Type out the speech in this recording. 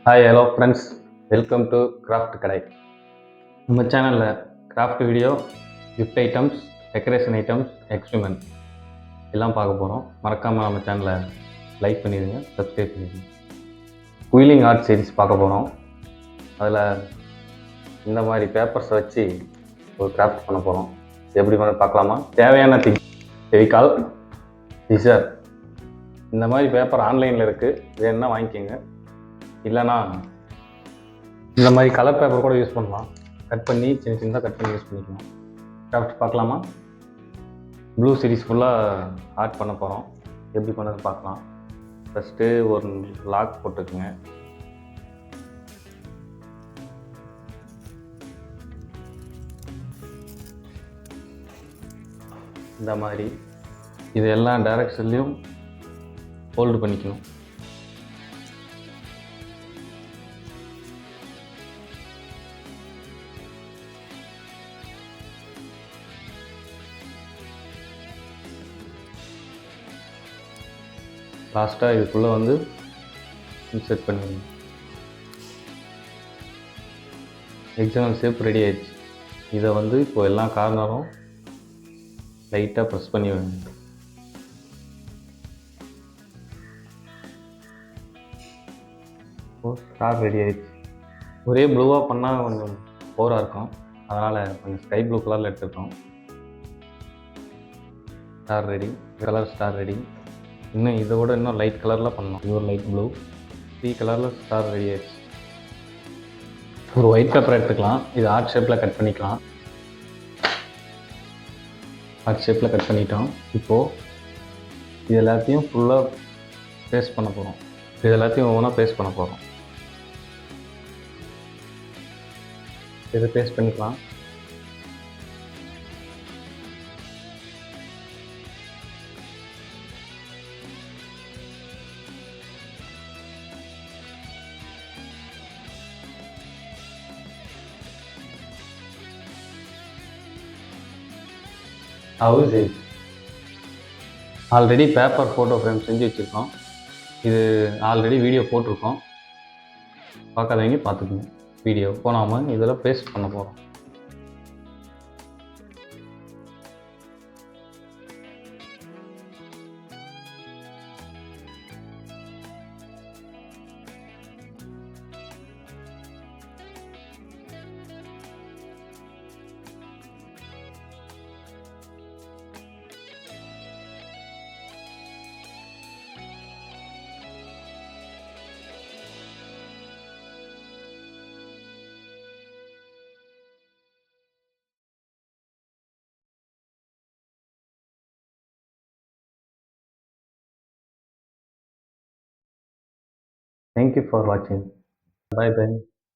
Hi hello friends, welcome to craft கடை. நம்ம சேனலில் craft video, gift items, decoration items, experiment எல்லாம் பார்க்க போகிறோம். மறக்காமல் நம்ம சேனலை லைக் பண்ணிடுங்க, சப்ஸ்கிரைப் பண்ணிடுங்க. குயிலிங் ஆர்ட் சீரிஸ் பார்க்க போகிறோம். அதில் இந்த மாதிரி பேப்பர்ஸை வச்சு ஒரு கிராஃப்ட் பண்ண போகிறோம். எப்படி பண்ண பார்க்கலாமா? தேவையான ஃபெவிகால், சிசர். இந்த மாதிரி பேப்பர் ஆன்லைனில் இருக்குது, வேணுன்னா வாங்கிக்கோங்க. இல்லைனா இந்த மாதிரி கலர் பேப்பர் கூட யூஸ் பண்ணலாம். கட் பண்ணி சின்ன சின்னதாக கட் பண்ணி யூஸ் பண்ணிக்கலாம். கிராஃப்ட் பார்க்கலாமா? ப்ளூ சீரிஸ் ஃபுல்லாக ஆர்ட் பண்ண போகிறோம். எப்படி பண்ணது பார்க்கலாம். ஃபஸ்ட்டு ஒரு லாக் போட்டுக்குங்க. இந்த மாதிரி இது எல்லா டைரக்ஷன்லேயும் ஹோல்டு பண்ணிக்கணும். லாஸ்ட்டாக இதுக்குள்ளே வந்து இன்செர்ட் பண்ணிடணும். எக்ஸாம்பிள் ஷேப் ரெடி ஆயிடுச்சு. இதை வந்து இப்போ எல்லா கார்னரும் லைட்டாக ப்ரெஸ் பண்ணி வைங்க. ஸ்டார் ரெடி ஆயிடுச்சு. ஒரே ப்ளூவாக பண்ணால் கொஞ்சம் போராக இருக்கும், அதனால் கொஞ்சம் ஸ்கை ப்ளூ கலரில் எடுத்துருக்கோம். Star ready, colour star ready. இன்னும் இதோட இன்னும் லைட் கலரில் பண்ணணும். இது ஒரு லைட் ப்ளூ, 3 கலரில் ஸ்டார் ரெடி ஆயிடுச்சு. ஒரு ஒயிட் பேப்பர் எடுத்துக்கலாம். இது ஆர்ட் ஷேப்பில் கட் பண்ணிக்கலாம். ஆர்ட் ஷேப்பில் கட் பண்ணிட்டோம். இப்போது இது எல்லாத்தையும் ஃபுல்லாக பேஸ்ட் பண்ண போகிறோம். இது எல்லாத்தையும் ஒவ்வொன்றா பேஸ்ட் பண்ண போகிறோம். இதை பேஸ்ட் பண்ணிக்கலாம். House already paper photo frame செஞ்சு வச்சுருக்கோம். இது ஆல்ரெடி வீடியோ போட்டிருக்கோம், பார்க்காதவங்க பார்த்துக்குங்க. வீடியோ போனாமல் இதில் பேஸ்ட் பண்ண போகிறோம். Thank you for watching. Bye bye.